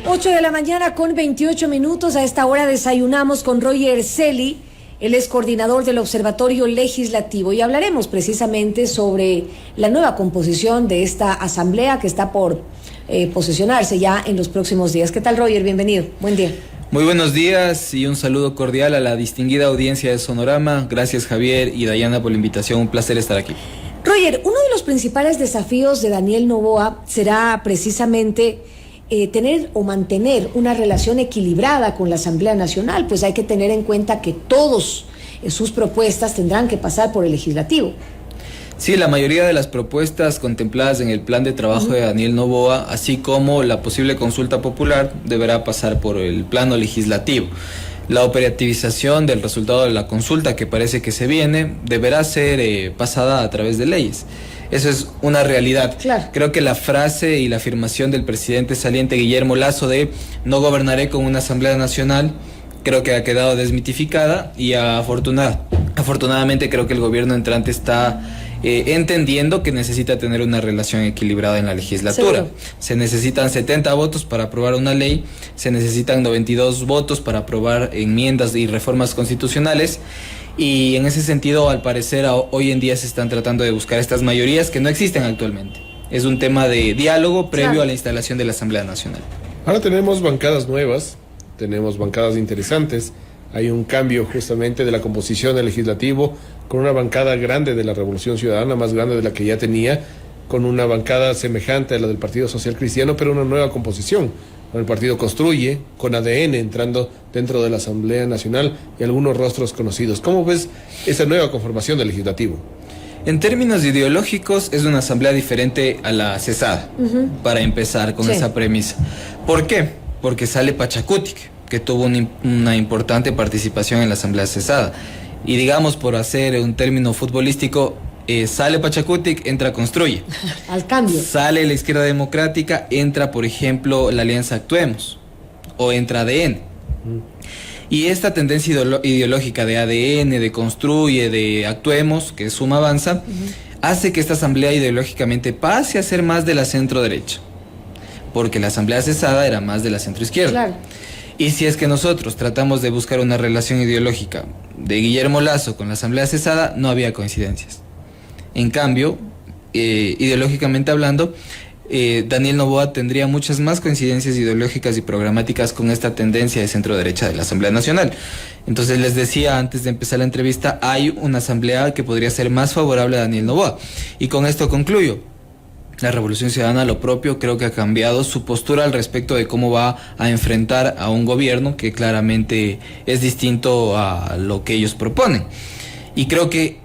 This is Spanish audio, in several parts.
8 de la mañana con 28 minutos. A esta hora desayunamos con Roger Celi. Él es coordinador del Observatorio Legislativo y hablaremos precisamente sobre la nueva composición de esta asamblea que está por posesionarse ya en los próximos días. ¿Qué tal, Roger? Bienvenido. Buen día. Muy buenos días y un saludo cordial a la distinguida audiencia de Sonorama. Gracias, Javier y Dayana, por la invitación. Un placer estar aquí. Roger, uno de los principales desafíos de Daniel Noboa será precisamente tener o mantener una relación equilibrada con la Asamblea Nacional, pues hay que tener en cuenta que todas sus propuestas tendrán que pasar por el Legislativo. Sí, la mayoría de las propuestas contempladas en el plan de trabajo de Daniel Noboa, así como la posible consulta popular, deberá pasar por el plano legislativo. La operativización del resultado de la consulta, que parece que se viene, deberá ser pasada a través de leyes. Eso es una realidad. Claro. Creo que la frase y la afirmación del presidente saliente Guillermo Lasso de no gobernaré con una Asamblea Nacional, creo que ha quedado desmitificada y afortunadamente creo que el gobierno entrante está entendiendo que necesita tener una relación equilibrada en la legislatura. Seguro. Se necesitan 70 votos para aprobar una ley, se necesitan 92 votos para aprobar enmiendas y reformas constitucionales. Y en ese sentido, al parecer, hoy en día se están tratando de buscar estas mayorías que no existen actualmente. Es un tema de diálogo previo a la instalación de la Asamblea Nacional. Ahora tenemos bancadas nuevas, tenemos bancadas interesantes. Hay un cambio justamente de la composición del legislativo, con una bancada grande de la Revolución Ciudadana, más grande de la que ya tenía, con una bancada semejante a la del Partido Social Cristiano, pero una nueva composición. El partido Construye, con ADN entrando dentro de la Asamblea Nacional y algunos rostros conocidos. ¿Cómo ves esa nueva conformación del legislativo? En términos ideológicos es una asamblea diferente a la cesada, para empezar con esa premisa. ¿Por qué? Porque sale Pachacutic, que tuvo una importante participación en la asamblea cesada. Y digamos, por hacer un término futbolístico, sale Pachacutic, entra Construye. Al cambio. Sale la Izquierda Democrática, entra, por ejemplo, la Alianza Actuemos, o entra ADN. Y esta tendencia ideológica de ADN, de Construye, de Actuemos, que es Suma Avanza, hace que esta asamblea ideológicamente pase a ser más de la centro-derecha, porque la asamblea cesada era más de la centro-izquierda. Claro. Y si es que nosotros tratamos de buscar una relación ideológica de Guillermo Lasso con la asamblea cesada, no había coincidencias. En cambio, ideológicamente hablando, Daniel Noboa tendría muchas más coincidencias ideológicas y programáticas con esta tendencia de centro-derecha de la Asamblea Nacional. Entonces les decía antes de empezar la entrevista, hay una asamblea que podría ser más favorable a Daniel Noboa. Y con esto concluyo. La Revolución Ciudadana, lo propio, creo que ha cambiado su postura al respecto de cómo va a enfrentar a un gobierno que claramente es distinto a lo que ellos proponen. Y creo que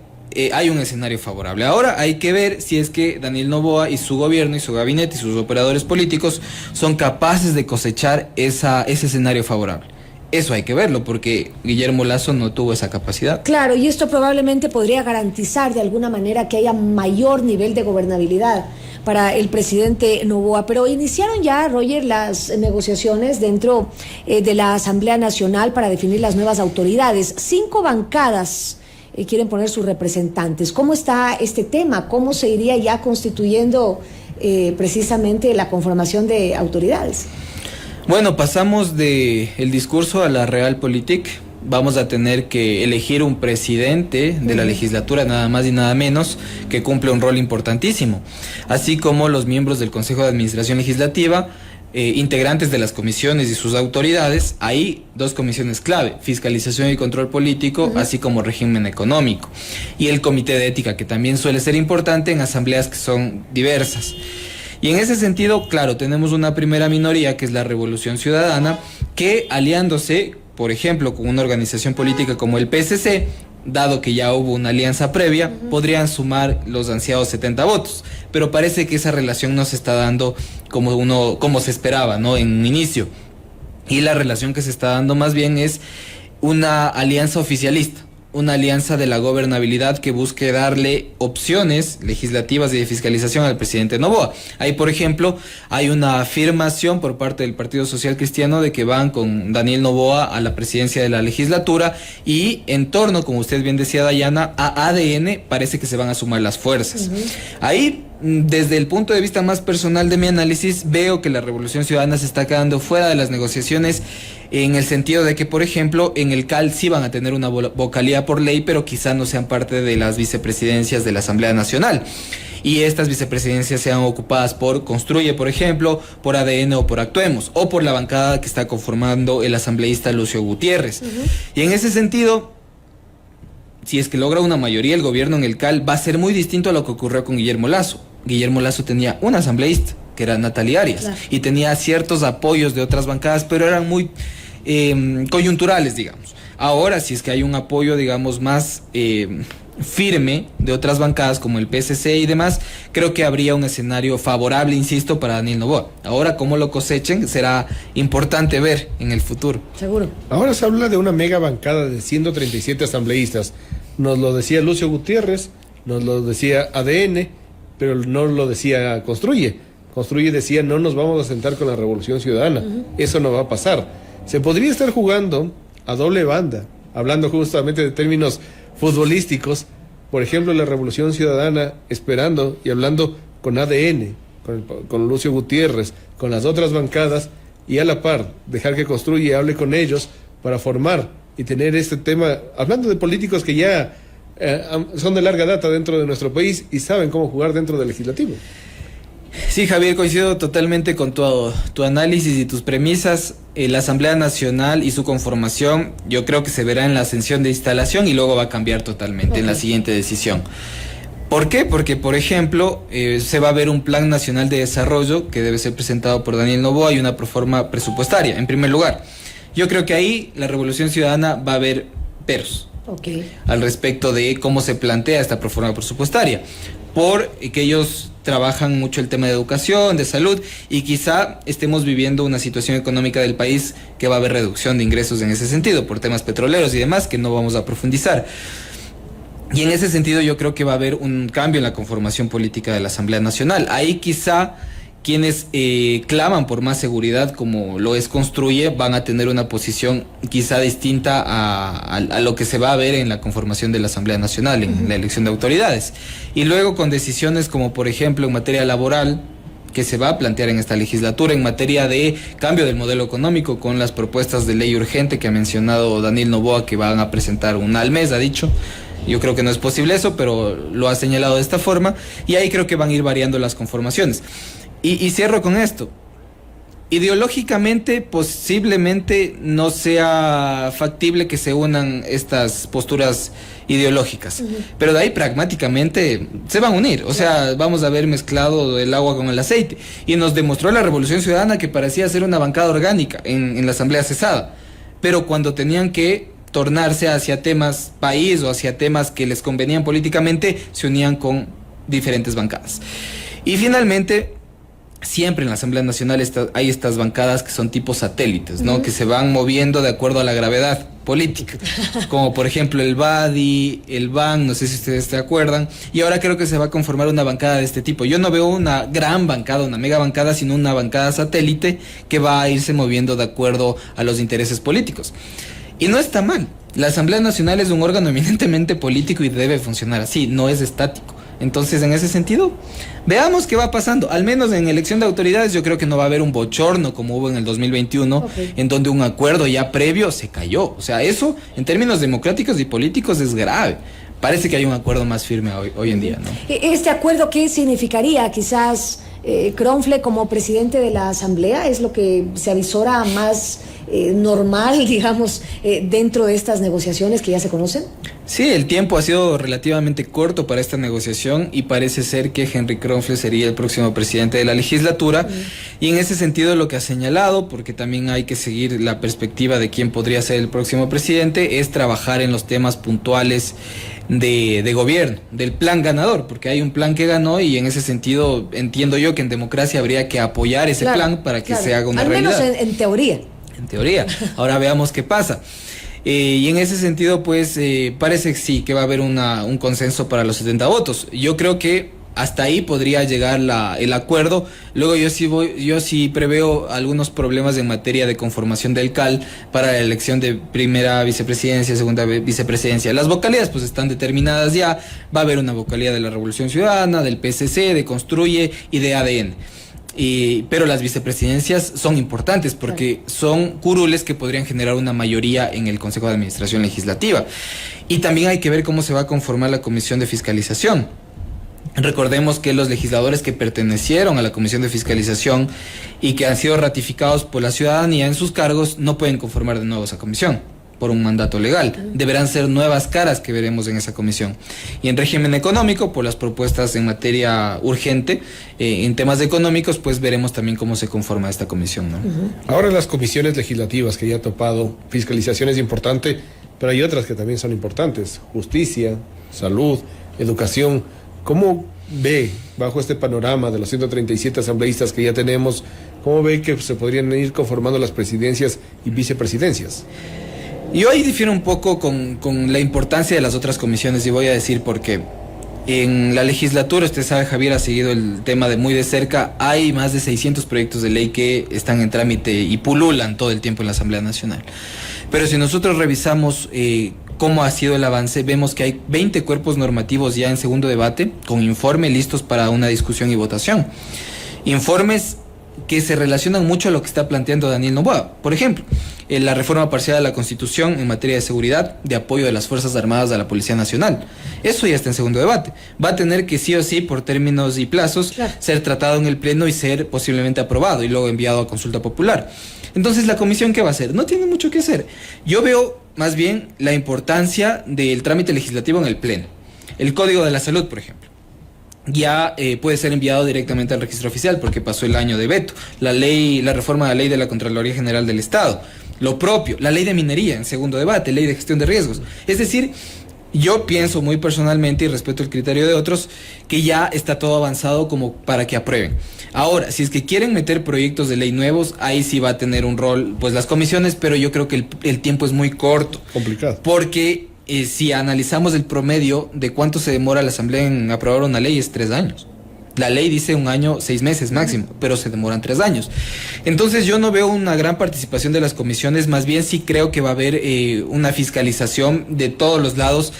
hay un escenario favorable. Ahora hay que ver si es que Daniel Noboa y su gobierno y su gabinete y sus operadores políticos son capaces de cosechar ese escenario favorable. Eso hay que verlo, porque Guillermo Lasso no tuvo esa capacidad. Claro, y esto probablemente podría garantizar de alguna manera que haya mayor nivel de gobernabilidad para el presidente Noboa. Pero iniciaron ya, Roger, las negociaciones dentro de la Asamblea Nacional para definir las nuevas autoridades. 5 bancadas quieren poner sus representantes. ¿Cómo está este tema? ¿Cómo se iría ya constituyendo precisamente la conformación de autoridades? Bueno, pasamos del discurso a la realpolitik. Vamos a tener que elegir un presidente de la legislatura, nada más y nada menos, que cumple un rol importantísimo, así como los miembros del Consejo de Administración Legislativa, integrantes de las comisiones y sus autoridades. Hay 2 comisiones clave: fiscalización y control político, así como régimen económico, y el comité de ética, que también suele ser importante en asambleas que son diversas. Y en ese sentido, claro, tenemos una primera minoría, que es la Revolución Ciudadana, que aliándose, por ejemplo, con una organización política como el PSC, dado que ya hubo una alianza previa, podrían sumar los ansiados 70 votos. Pero parece que esa relación no se está dando como se esperaba, ¿no?, en un inicio. Y la relación que se está dando más bien es una alianza oficialista, una alianza de la gobernabilidad que busque darle opciones legislativas y de fiscalización al presidente Noboa. Ahí, por ejemplo, hay una afirmación por parte del Partido Social Cristiano de que van con Daniel Noboa a la presidencia de la legislatura, y en torno, como usted bien decía, Dayana, a ADN parece que se van a sumar las fuerzas. Ahí desde el punto de vista más personal de mi análisis, veo que la Revolución Ciudadana se está quedando fuera de las negociaciones en el sentido de que, por ejemplo, en el CAL sí van a tener una vocalía por ley, pero quizá no sean parte de las vicepresidencias de la Asamblea Nacional. Y estas vicepresidencias sean ocupadas por Construye, por ejemplo, por ADN o por Actuemos, o por la bancada que está conformando el asambleísta Lucio Gutiérrez. Y en ese sentido, si es que logra una mayoría el gobierno en el CAL, va a ser muy distinto a lo que ocurrió con Guillermo Lasso. Guillermo Lasso tenía un asambleísta, que era Natalia Arias, claro, y tenía ciertos apoyos de otras bancadas, pero eran muy coyunturales, digamos. Ahora, si es que hay un apoyo, digamos, más firme de otras bancadas como el PSC y demás, creo que habría un escenario favorable, insisto, para Daniel Noboa. Ahora, cómo lo cosechen será importante ver en el futuro. Seguro. Ahora se habla de una mega bancada de 137 asambleístas. Nos lo decía Lucio Gutiérrez, nos lo decía ADN, pero no lo decía Construye. Construye decía, no nos vamos a sentar con la Revolución Ciudadana. Eso no va a pasar. Se podría estar jugando a doble banda, hablando justamente de términos futbolísticos. Por ejemplo, la Revolución Ciudadana esperando y hablando con ADN, con Lucio Gutiérrez, con las otras bancadas, y a la par dejar que Construye hable con ellos para formar y tener este tema, hablando de políticos que ya son de larga data dentro de nuestro país y saben cómo jugar dentro del legislativo. Sí, Javier, coincido totalmente con tu análisis y tus premisas. La Asamblea Nacional y su conformación, yo creo que se verá en la ascensión de instalación y luego va a cambiar totalmente en la siguiente decisión. ¿Por qué? Porque, por ejemplo, se va a ver un plan nacional de desarrollo que debe ser presentado por Daniel Noboa y una proforma presupuestaria, en primer lugar. Yo creo que ahí la Revolución Ciudadana va a ver peros al respecto de cómo se plantea esta proforma presupuestaria, porque ellos trabajan mucho el tema de educación, de salud, y quizá estemos viviendo una situación económica del país que va a haber reducción de ingresos en ese sentido, por temas petroleros y demás, que no vamos a profundizar. Y en ese sentido yo creo que va a haber un cambio en la conformación política de la Asamblea Nacional. Ahí quizá quienes claman por más seguridad, como lo es Construye, van a tener una posición quizá distinta a lo que se va a ver en la conformación de la Asamblea Nacional, en la elección de autoridades. Y luego con decisiones como, por ejemplo, en materia laboral, que se va a plantear en esta legislatura, en materia de cambio del modelo económico, con las propuestas de ley urgente que ha mencionado Daniel Noboa, que van a presentar una al mes, ha dicho. Yo creo que no es posible eso, pero lo ha señalado de esta forma, y ahí creo que van a ir variando las conformaciones. Y cierro con esto. Ideológicamente, posiblemente no sea factible que se unan estas posturas ideológicas, pero de ahí pragmáticamente se van a unir. O sea, vamos a ver mezclado el agua con el aceite. Y nos demostró la Revolución Ciudadana que parecía ser una bancada orgánica en la Asamblea cesada, pero cuando tenían que tornarse hacia temas país o hacia temas que les convenían políticamente, se unían con diferentes bancadas. Y finalmente, siempre en la Asamblea Nacional hay estas bancadas que son tipo satélites, ¿no? Que se van moviendo de acuerdo a la gravedad política, como por ejemplo el BADI, el BAN, no sé si ustedes se acuerdan, y ahora creo que se va a conformar una bancada de este tipo. Yo no veo una gran bancada, una mega bancada, sino una bancada satélite que va a irse moviendo de acuerdo a los intereses políticos. Y no está mal. La Asamblea Nacional es un órgano eminentemente político y debe funcionar así, no es estático. Entonces, en ese sentido, veamos qué va pasando. Al menos en elección de autoridades yo creo que no va a haber un bochorno como hubo en el 2021, en donde un acuerdo ya previo se cayó. O sea, eso en términos democráticos y políticos es grave. Parece que hay un acuerdo más firme hoy en día, ¿no? ¿Este acuerdo qué significaría? Quizás Kronfle como presidente de la Asamblea es lo que se avisora más normal, digamos, dentro de estas negociaciones que ya se conocen. Sí, el tiempo ha sido relativamente corto para esta negociación y parece ser que Henry Kronfle sería el próximo presidente de la legislatura. Y en ese sentido lo que ha señalado, porque también hay que seguir la perspectiva de quién podría ser el próximo presidente, es trabajar en los temas puntuales de gobierno, del plan ganador, porque hay un plan que ganó y en ese sentido entiendo yo que en democracia habría que apoyar ese plan para que se haga una realidad. Al menos en teoría. En teoría. Ahora veamos qué pasa. Y en ese sentido, pues, parece que sí, que va a haber un consenso para los 70 votos. Yo creo que hasta ahí podría llegar el acuerdo. Luego yo sí preveo algunos problemas en materia de conformación del CAL para la elección de primera vicepresidencia, segunda vicepresidencia. Las vocalías pues están determinadas ya. Va a haber una vocalía de la Revolución Ciudadana, del PSC, de Construye y de ADN. Pero las vicepresidencias son importantes porque son curules que podrían generar una mayoría en el Consejo de Administración Legislativa. Y también hay que ver cómo se va a conformar la Comisión de Fiscalización. Recordemos que los legisladores que pertenecieron a la Comisión de Fiscalización y que han sido ratificados por la ciudadanía en sus cargos no pueden conformar de nuevo esa comisión por un mandato legal. Deberán ser nuevas caras que veremos en esa comisión. Y en régimen económico, por las propuestas en materia urgente, en temas económicos, pues veremos también cómo se conforma esta comisión, ¿no? Ahora las comisiones legislativas que ya ha topado, fiscalización es importante, pero hay otras que también son importantes: justicia, salud, educación. ¿Cómo ve, bajo este panorama de los 137 asambleístas que ya tenemos, cómo ve que se podrían ir conformando las presidencias y vicepresidencias? Yo ahí difiero un poco con la importancia de las otras comisiones y voy a decir por qué. En la legislatura, usted sabe, Javier ha seguido el tema de muy de cerca, hay más de 600 proyectos de ley que están en trámite y pululan todo el tiempo en la Asamblea Nacional. Pero si nosotros revisamos cómo ha sido el avance, vemos que hay 20 cuerpos normativos ya en segundo debate, con informe listos para una discusión y votación. Informes que se relacionan mucho a lo que está planteando Daniel Noboa. Por ejemplo, la reforma parcial de la Constitución en materia de seguridad, de apoyo de las Fuerzas Armadas a la Policía Nacional. Eso ya está en segundo debate. Va a tener que sí o sí, por términos y plazos, ser tratado en el Pleno y ser posiblemente aprobado y luego enviado a consulta popular. Entonces, ¿la comisión qué va a hacer? No tiene mucho que hacer. Yo veo más bien la importancia del trámite legislativo en el Pleno. El Código de la Salud, por ejemplo, ya puede ser enviado directamente al registro oficial porque pasó el año de veto. La reforma de la ley de la Contraloría General del Estado. Lo propio, la ley de minería en segundo debate, ley de gestión de riesgos. Es decir, yo pienso muy personalmente, y respeto el criterio de otros, que ya está todo avanzado como para que aprueben. Ahora, si es que quieren meter proyectos de ley nuevos, ahí sí va a tener un rol pues las comisiones, pero yo creo que el tiempo es muy corto. Complicado. Porque si analizamos el promedio de cuánto se demora la Asamblea en aprobar una ley, es 3 años. La ley dice 1 año, 6 meses máximo, pero se demoran 3 años. Entonces yo no veo una gran participación de las comisiones, más bien sí creo que va a haber una fiscalización de todos los lados,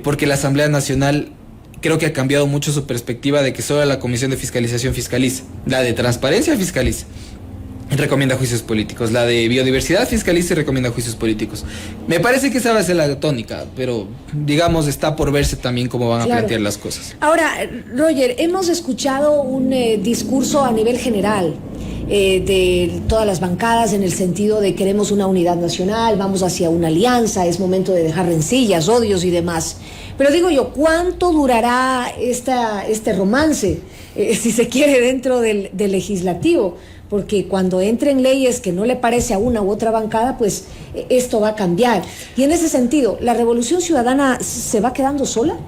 porque la Asamblea Nacional creo que ha cambiado mucho su perspectiva de que solo la Comisión de Fiscalización fiscaliza, la de Transparencia fiscaliza. Recomienda juicios políticos. La de biodiversidad fiscaliza y recomienda juicios políticos. Me parece que esa va a ser la tónica, pero digamos está por verse también cómo van a plantear las cosas. Ahora, Roger, hemos escuchado un discurso a nivel general de todas las bancadas en el sentido de queremos una unidad nacional, vamos hacia una alianza, es momento de dejar rencillas, odios y demás. Pero digo yo, ¿cuánto durará este romance, si se quiere, dentro del legislativo? Porque cuando entren leyes que no le parece a una u otra bancada, pues esto va a cambiar. Y en ese sentido, ¿la Revolución Ciudadana se va quedando sola?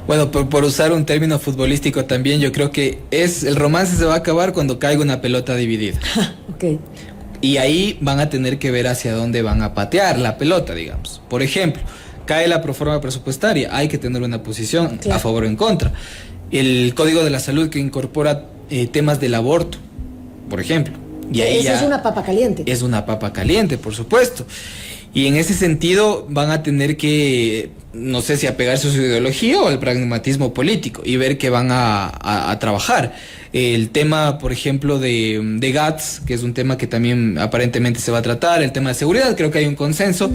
Bueno, por usar un término futbolístico también, yo creo que el romance se va a acabar cuando caiga una pelota dividida. Ok. Y ahí van a tener que ver hacia dónde van a patear la pelota, digamos. Por ejemplo, cae la proforma presupuestaria, hay que tener una posición a favor o en contra. El Código de la Salud que incorpora temas del aborto, por ejemplo. Y ahí esa es una papa caliente. Es una papa caliente, por supuesto. Y en ese sentido van a tener que, no sé si apegarse a su ideología o al pragmatismo político y ver que van a trabajar. El tema, por ejemplo, de GATS, que es un tema que también aparentemente se va a tratar, el tema de seguridad, creo que hay un consenso,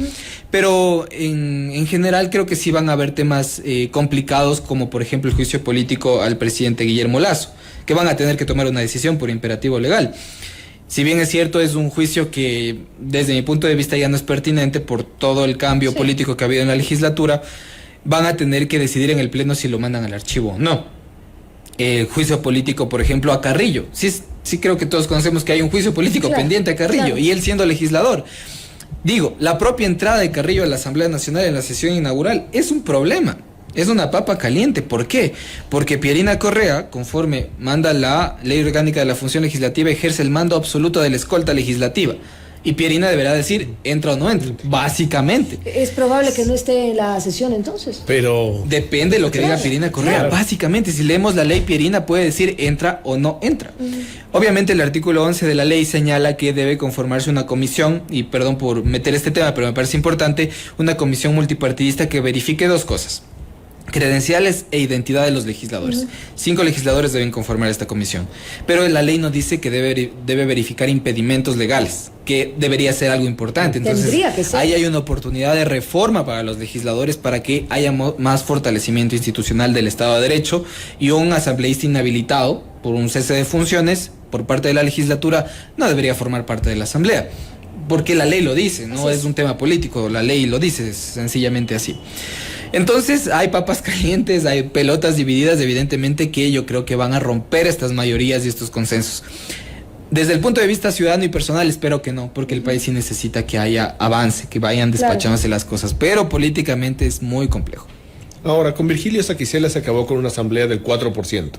pero en general creo que sí van a haber temas complicados, como por ejemplo el juicio político al presidente Guillermo Lasso, que van a tener que tomar una decisión por imperativo legal. Si bien es cierto, es un juicio que desde mi punto de vista ya no es pertinente por todo el cambio político que ha habido en la legislatura, van a tener que decidir en el Pleno si lo mandan al archivo o no. El juicio político, por ejemplo, a Carrillo. Sí creo que todos conocemos que hay un juicio político pendiente a Carrillo, y él siendo legislador. Digo, la propia entrada de Carrillo a la Asamblea Nacional en la sesión inaugural es un problema. Es una papa caliente. ¿Por qué? Porque Pierina Correa, conforme manda la Ley Orgánica de la Función Legislativa, ejerce el mando absoluto de la escolta legislativa. Y Pierina deberá decir, entra o no entra, básicamente. Es probable que no esté en la sesión entonces. Pero Depende de lo que diga Pierina Correa. Claro. Básicamente, si leemos la ley, Pierina puede decir entra o no entra. Obviamente el artículo 11 de la ley señala que debe conformarse una comisión, y perdón por meter este tema, pero me parece importante, una comisión multipartidista que verifique dos cosas: credenciales e identidad de los legisladores. 5 legisladores deben conformar esta comisión. Pero la ley no dice que debe verificar impedimentos legales, que debería ser algo importante. Entonces, Tendría que ser. ahí hay una oportunidad de reforma para los legisladores para que haya más fortalecimiento institucional del Estado de Derecho, y un asambleísta inhabilitado por un cese de funciones por parte de la legislatura no debería formar parte de la asamblea. Porque la ley lo dice, no es un tema político, la ley lo dice, es sencillamente así. Entonces hay papas calientes, hay pelotas divididas, evidentemente, que yo creo que van a romper estas mayorías y estos consensos. Desde el punto de vista ciudadano y personal, espero que no, porque el país sí necesita que haya avance, que vayan despachándose las cosas, pero políticamente es muy complejo. ahora, con Virgilio Saquicela se acabó con una asamblea del 4%.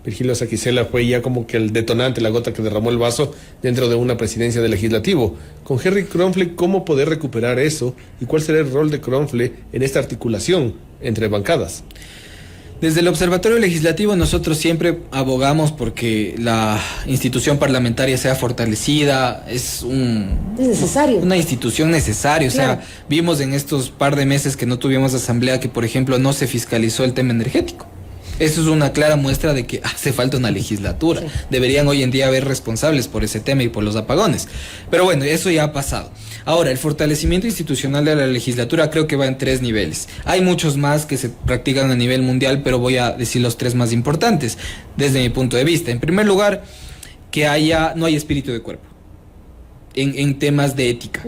Virgilio Saquicela fue ya como que el detonante, la gota que derramó el vaso dentro de una presidencia del legislativo. Con Henry Kronfle, ¿cómo poder recuperar eso? ¿Y cuál será el rol de Kronfle en esta articulación entre bancadas? Desde el Observatorio Legislativo nosotros siempre abogamos porque la institución parlamentaria sea fortalecida, es necesario. una institución necesaria. O Claro. sea, vimos en estos par de meses que no tuvimos asamblea que, por ejemplo, no se fiscalizó el tema energético. Eso es una clara muestra de que hace falta una legislatura. Sí. Deberían hoy en día haber responsables por ese tema y por los apagones. Pero bueno, eso ya ha pasado. Ahora, el fortalecimiento institucional de la legislatura creo que va en 3 niveles. Hay muchos más que se practican a nivel mundial, pero voy a decir los 3 más importantes desde mi punto de vista. En primer lugar, que no hay espíritu de cuerpo en temas de ética.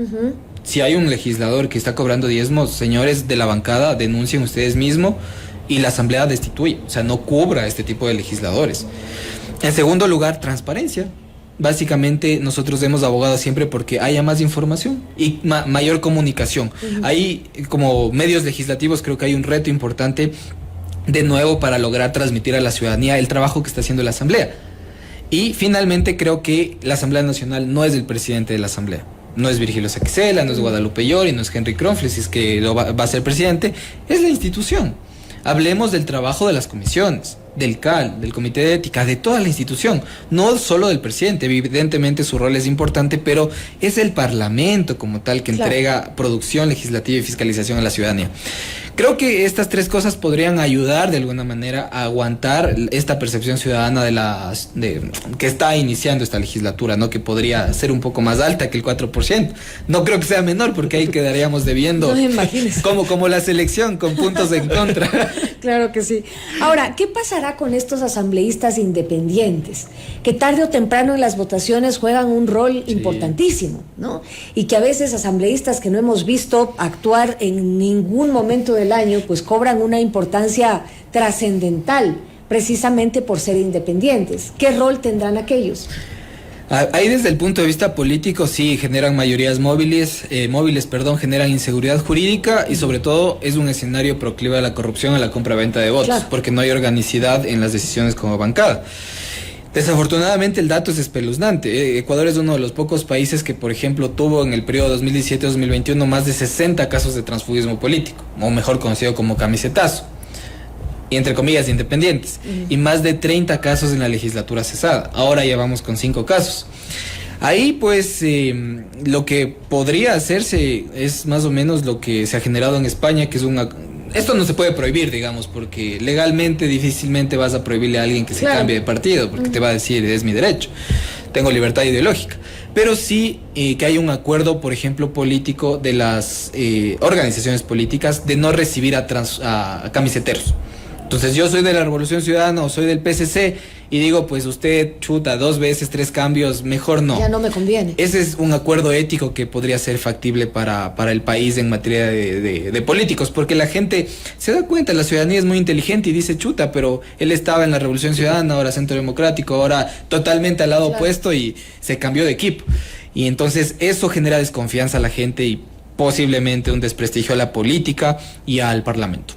Si hay un legislador que está cobrando diezmos, señores de la bancada, denuncien ustedes mismos y la asamblea destituye, o sea, no cubra este tipo de legisladores. En segundo lugar, transparencia. Básicamente nosotros hemos abogado siempre porque haya más información y mayor comunicación. Ahí, como medios legislativos, creo que hay un reto importante de nuevo para lograr transmitir a la ciudadanía el trabajo que está haciendo la asamblea. Y finalmente creo que la Asamblea Nacional no es el presidente de la asamblea. No es Virgilio Saquicela, no es Guadalupe Llori, no es Henry Kronfle, si es que va a ser presidente, es la institución. Hablemos del trabajo de las comisiones, del CAL, del Comité de Ética, de toda la institución, no solo del presidente. Evidentemente su rol es importante, pero es el Parlamento como tal que entrega producción legislativa y fiscalización a la ciudadanía. Creo que estas 3 cosas podrían ayudar de alguna manera a aguantar esta percepción ciudadana que está iniciando esta legislatura, ¿no? Que podría ser un poco más alta que el 4%. No creo que sea menor, porque ahí quedaríamos debiendo. No me imagines. Como la selección, con puntos en contra. Claro que sí. Ahora, ¿qué pasará con estos asambleístas independientes? Que tarde o temprano en las votaciones juegan un rol importantísimo, ¿no? Y que a veces asambleístas que no hemos visto actuar en ningún momento del año, pues cobran una importancia trascendental, precisamente por ser independientes. ¿Qué rol tendrán aquellos? Ahí desde el punto de vista político sí generan mayorías móviles, generan inseguridad jurídica y sobre todo es un escenario proclive a la corrupción, a la compra-venta de votos, porque no hay organicidad en las decisiones como bancada. Desafortunadamente el dato es espeluznante. Ecuador es uno de los pocos países que, por ejemplo, tuvo en el periodo 2017-2021 más de 60 casos de transfugismo político, o mejor conocido como camisetazo, y entre comillas independientes, y más de 30 casos en la legislatura cesada. Ahora ya vamos con 5 casos. Ahí pues lo que podría hacerse es más o menos lo que se ha generado en España, que es esto no se puede prohibir, digamos, porque legalmente difícilmente vas a prohibirle a alguien que se cambie de partido, porque te va a decir, es mi derecho, tengo libertad ideológica. Pero sí que hay un acuerdo, por ejemplo, político de las organizaciones políticas de no recibir a camiseteros. Entonces yo soy de la Revolución Ciudadana o soy del PSC y digo, pues usted chuta 2 veces, 3 cambios, mejor no. Ya no me conviene. Ese es un acuerdo ético que podría ser factible para el país en materia de políticos, porque la gente se da cuenta, la ciudadanía es muy inteligente y dice, chuta, pero él estaba en la Revolución Ciudadana, ahora Centro Democrático, ahora totalmente al lado opuesto y se cambió de equipo. Y entonces eso genera desconfianza a la gente y posiblemente un desprestigio a la política y al Parlamento.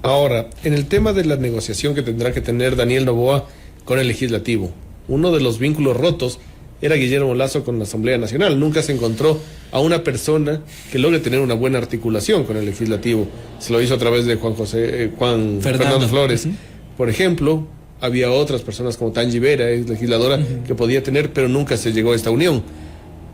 Ahora, en el tema de la negociación que tendrá que tener Daniel Noboa con el legislativo, uno de los vínculos rotos era Guillermo Lasso con la Asamblea Nacional. Nunca se encontró a una persona que logre tener una buena articulación con el legislativo. Se lo hizo a través de Juan Fernando Flores. Por ejemplo, había otras personas como Tangi Vera, ex legisladora, que podía tener, pero nunca se llegó a esta unión.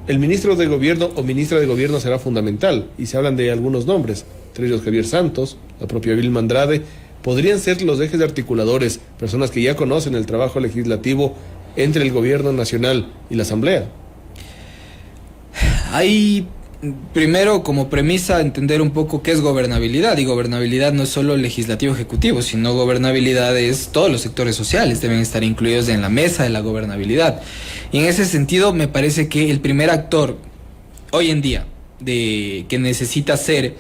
El ministro de Gobierno o ministra de Gobierno será fundamental, y se hablan de algunos nombres, entre ellos Javier Santos, la propia Vilma Andrade. Podrían ser los ejes articuladores, personas que ya conocen el trabajo legislativo entre el Gobierno Nacional y la Asamblea. Hay, primero, como premisa, entender un poco qué es gobernabilidad. Y gobernabilidad no es solo legislativo ejecutivo, sino gobernabilidad es todos los sectores sociales, deben estar incluidos en la mesa de la gobernabilidad. Y en ese sentido, me parece que el primer actor hoy en día que necesita ser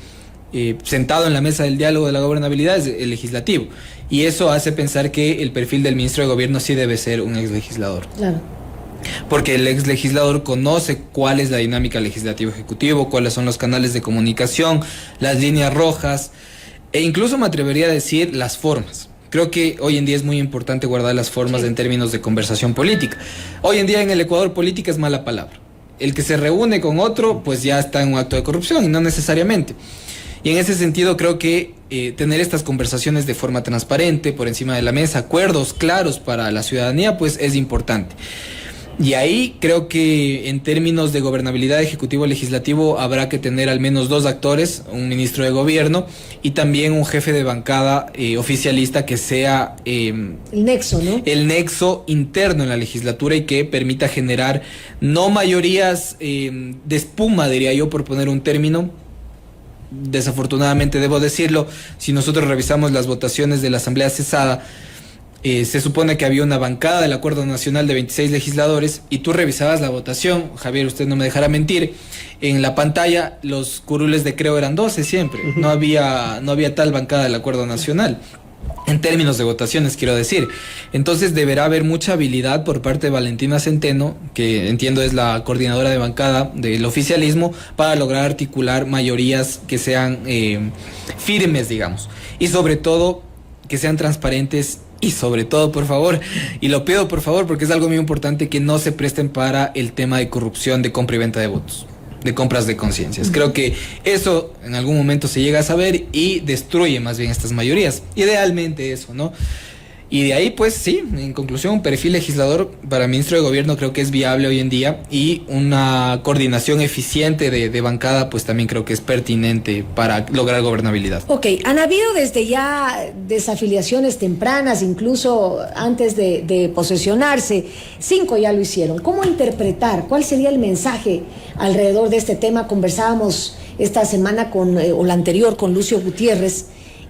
sentado en la mesa del diálogo de la gobernabilidad es el legislativo. Y eso hace pensar que el perfil del ministro de Gobierno sí debe ser un ex legislador. Claro. Porque el ex legislador conoce cuál es la dinámica legislativo-ejecutivo, cuáles son los canales de comunicación, las líneas rojas, e incluso me atrevería a decir las formas. Creo que hoy en día es muy importante guardar las formas en términos de conversación política. Hoy en día en el Ecuador política es mala palabra. El que se reúne con otro, pues ya está en un acto de corrupción, y no necesariamente. Y en ese sentido creo que tener estas conversaciones de forma transparente, por encima de la mesa, acuerdos claros para la ciudadanía, pues es importante. Y ahí creo que en términos de gobernabilidad ejecutivo-legislativo habrá que tener al menos dos actores, un ministro de gobierno y también un jefe de bancada oficialista que sea el nexo, ¿no? El nexo interno en la legislatura y que permita generar no mayorías de espuma, diría yo, por poner un término. Desafortunadamente debo decirlo, si nosotros revisamos las votaciones de la Asamblea cesada, se supone que había una bancada del Acuerdo Nacional de 26 legisladores y tú revisabas la votación, Javier, usted no me dejará mentir, en la pantalla los curules de creo eran 12 siempre, no había tal bancada del Acuerdo Nacional. En términos de votaciones, quiero decir. Entonces deberá haber mucha habilidad por parte de Valentina Centeno, que entiendo es la coordinadora de bancada del oficialismo, para lograr articular mayorías que sean firmes, digamos. Y sobre todo, que sean transparentes y sobre todo, por favor, y lo pido por favor porque es algo muy importante, que no se presten para el tema de corrupción, de compra y venta de votos, de compras de conciencias. Creo que eso en algún momento se llega a saber y destruye más bien estas mayorías. Idealmente eso, ¿no? Y de ahí, pues sí, en conclusión, un perfil legislador para ministro de Gobierno creo que es viable hoy en día, y una coordinación eficiente de bancada, pues también creo que es pertinente para lograr gobernabilidad. Ok, han habido desde ya desafiliaciones tempranas, incluso antes de posesionarse. 5 ya lo hicieron. ¿Cómo interpretar? ¿Cuál sería el mensaje alrededor de este tema? Conversábamos esta semana o la anterior con Lucio Gutiérrez,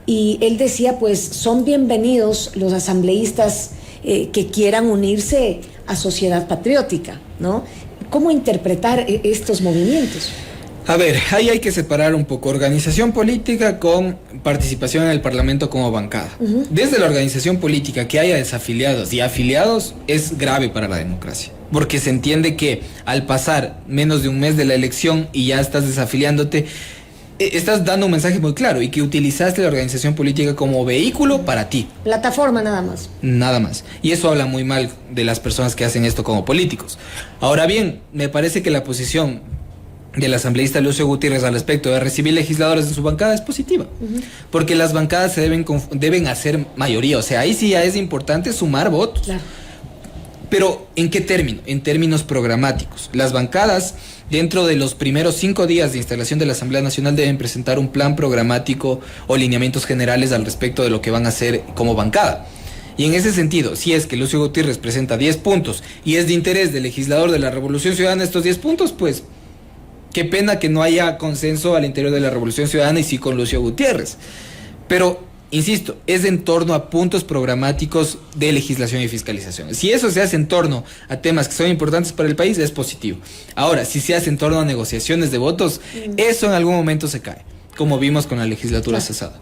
y él decía, pues son bienvenidos los asambleístas que quieran unirse a Sociedad Patriótica, ¿no? ¿Cómo interpretar estos movimientos? A ver, ahí hay que separar un poco organización política con participación en el Parlamento como bancada. Desde la organización política, que haya desafiliados y afiliados es grave para la democracia, porque se entiende que al pasar menos de un mes de la elección y ya estás desafiliándote, estás dando un mensaje muy claro, y que utilizaste la organización política como vehículo para ti. Plataforma nada más. Nada más. Y eso habla muy mal de las personas que hacen esto como políticos. Ahora bien, me parece que la posición del asambleísta Lucio Gutiérrez al respecto de recibir legisladores en su bancada es positiva, porque las bancadas se deben hacer mayoría. O sea, ahí sí ya es importante sumar votos. Claro. Pero ¿en qué término? En términos programáticos. Las bancadas, dentro de los primeros 5 días de instalación de la Asamblea Nacional, deben presentar un plan programático o lineamientos generales al respecto de lo que van a hacer como bancada. Y en ese sentido, si es que Lucio Gutiérrez presenta 10 puntos y es de interés del legislador de la Revolución Ciudadana estos 10 puntos, pues qué pena que no haya consenso al interior de la Revolución Ciudadana y sí con Lucio Gutiérrez. Pero insisto, es en torno a puntos programáticos de legislación y fiscalización. Si eso se hace en torno a temas que son importantes para el país, es positivo. Ahora, si se hace en torno a negociaciones de votos, eso en algún momento se cae, como vimos con la legislatura cesada.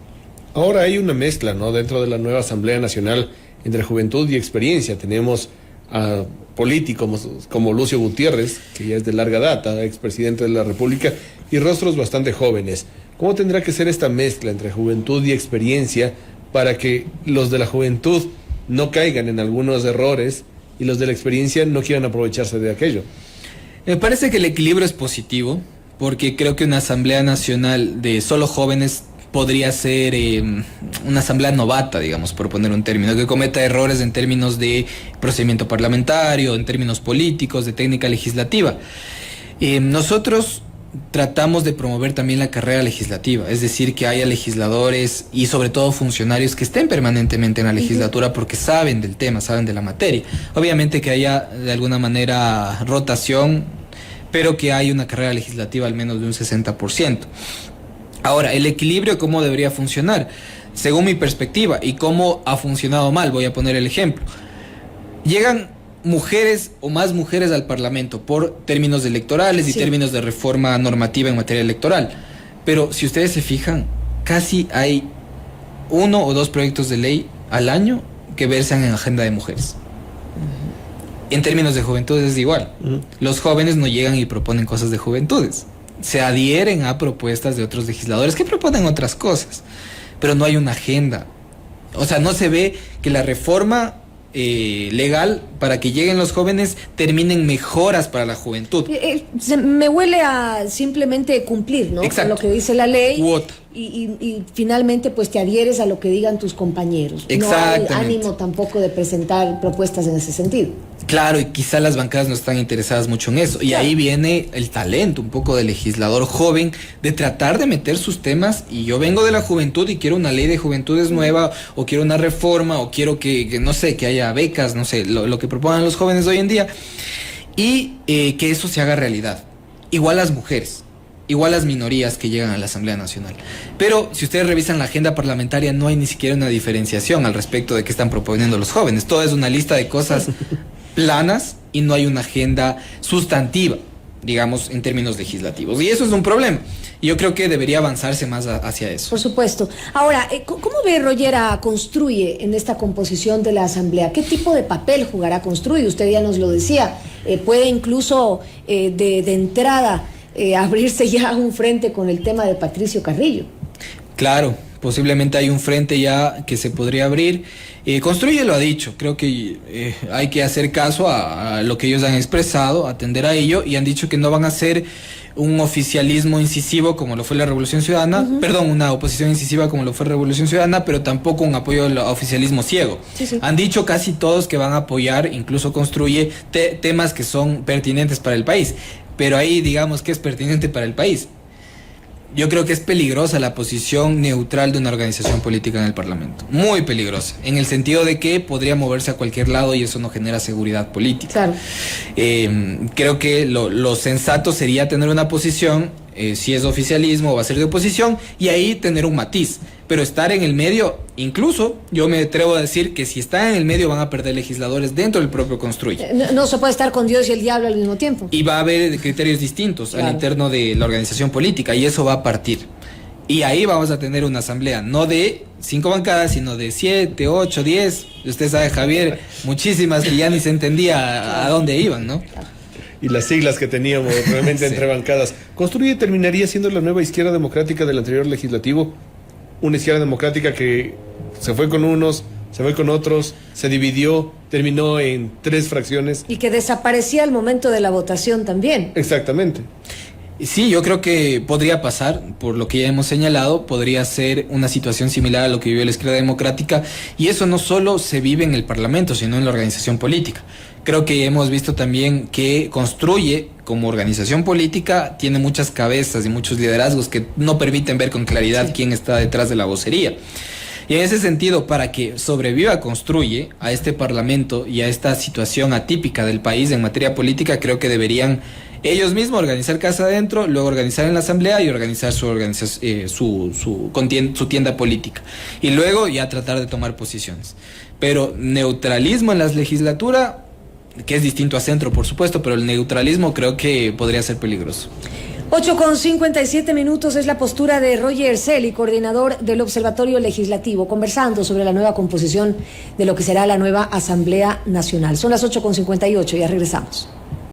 Ahora hay una mezcla, ¿no?, dentro de la nueva Asamblea Nacional entre juventud y experiencia. Tenemos a políticos como Lucio Gutiérrez, que ya es de larga data, expresidente de la República, y rostros bastante jóvenes. ¿Cómo tendrá que ser esta mezcla entre juventud y experiencia para que los de la juventud no caigan en algunos errores y los de la experiencia no quieran aprovecharse de aquello. Me parece que el equilibrio es positivo, porque creo que una asamblea nacional de solo jóvenes podría ser una asamblea novata, digamos, por poner un término, que cometa errores en términos de procedimiento parlamentario, en términos políticos, de técnica legislativa. Nosotros tratamos de promover también la carrera legislativa, es decir, que haya legisladores y sobre todo funcionarios que estén permanentemente en la legislatura porque saben del tema, saben de la materia. Obviamente que haya de alguna manera rotación, pero que haya una carrera legislativa al menos de un 60%. Ahora, el equilibrio, ¿cómo debería funcionar? Según mi perspectiva, y cómo ha funcionado mal, voy a poner el ejemplo. Llegan mujeres o más mujeres al Parlamento por términos electorales y términos de reforma normativa en materia electoral. Pero si ustedes se fijan, casi hay 1 o 2 proyectos de ley al año que versan en agenda de mujeres. En términos de juventud es igual. Los jóvenes no llegan y proponen cosas de juventudes. Se adhieren a propuestas de otros legisladores que proponen otras cosas, pero no hay una agenda. O sea, no se ve que la reforma legal para que lleguen los jóvenes terminen mejoras para la juventud. Me huele a simplemente cumplir, ¿no? Exacto. Con lo que dice la ley. Cuota. Y finalmente pues te adhieres a lo que digan tus compañeros. Exactamente. No hay ánimo tampoco de presentar propuestas en ese sentido. Claro, y quizá las bancadas no están interesadas mucho en eso. Y ahí viene el talento un poco del legislador joven de tratar de meter sus temas. Y yo vengo de la juventud y quiero una ley de juventudes nueva, o quiero una reforma, o quiero que no sé, que haya becas, no sé, lo que propongan los jóvenes de hoy en día. Y que eso se haga realidad. Igual las mujeres, igual las minorías que llegan a la Asamblea Nacional. Pero si ustedes revisan la agenda parlamentaria, no hay ni siquiera una diferenciación al respecto de qué están proponiendo los jóvenes. Todo es una lista de cosas planas y no hay una agenda sustantiva, digamos, en términos legislativos. Y eso es un problema. Y yo creo que debería avanzarse más hacia eso. Por supuesto. Ahora, ¿cómo ve Roger a Construye en esta composición de la Asamblea? ¿Qué tipo de papel jugará Construye? Usted ya nos lo decía. Puede incluso de entrada abrirse ya un frente con el tema de Patricio Carrillo. Claro, posiblemente hay un frente ya que se podría abrir. Construye lo ha dicho, creo que hay que hacer caso a lo que ellos han expresado, atender a ello, y han dicho que no van a hacer un oficialismo incisivo como lo fue la Revolución Ciudadana, perdón, una oposición incisiva como lo fue la Revolución Ciudadana, pero tampoco un apoyo al oficialismo ciego. Sí. Han dicho casi todos que van a apoyar, incluso Construye, temas que son pertinentes para el país, pero ahí digamos que es pertinente para el país. Yo creo que es peligrosa la posición neutral de una organización política en el Parlamento. Muy peligrosa, en el sentido de que podría moverse a cualquier lado y eso no genera seguridad política. Claro. Creo que lo sensato sería tener una posición, si es oficialismo o va a ser de oposición, y ahí tener un matiz. Pero estar en el medio, incluso yo me atrevo a decir que si están en el medio van a perder legisladores dentro del propio Construye. No se puede estar con Dios y el diablo al mismo tiempo. Y va a haber criterios distintos al interno de la organización política, y eso va a partir. Y ahí vamos a tener una asamblea, no de 5 bancadas, sino de 7, 8, 10. Usted sabe, Javier, muchísimas que ya ni se entendía a dónde iban, ¿no? Y las siglas que teníamos realmente entre bancadas. ¿Construye terminaría siendo la nueva izquierda democrática del anterior legislativo? Una izquierda democrática que se fue con unos, se fue con otros, se dividió, terminó en 3 fracciones. Y que desaparecía al momento de la votación también. Exactamente. Sí, yo creo que podría pasar, por lo que ya hemos señalado, podría ser una situación similar a lo que vivió la izquierda democrática, y eso no solo se vive en el Parlamento, sino en la organización política. Creo que hemos visto también que Construye, como organización política, tiene muchas cabezas y muchos liderazgos que no permiten ver con claridad quién está detrás de la vocería. Y en ese sentido, para que sobreviva Construye a este Parlamento y a esta situación atípica del país en materia política, creo que deberían ellos mismos organizar casa adentro, luego organizar en la asamblea y organizar su tienda política. Y luego ya tratar de tomar posiciones. Pero neutralismo en la legislatura, que es distinto a centro, por supuesto, pero el neutralismo creo que podría ser peligroso. 8:57 es la postura de Roger Celi, coordinador del Observatorio Legislativo, conversando sobre la nueva composición de lo que será la nueva Asamblea Nacional. Son las 8:58, ya regresamos.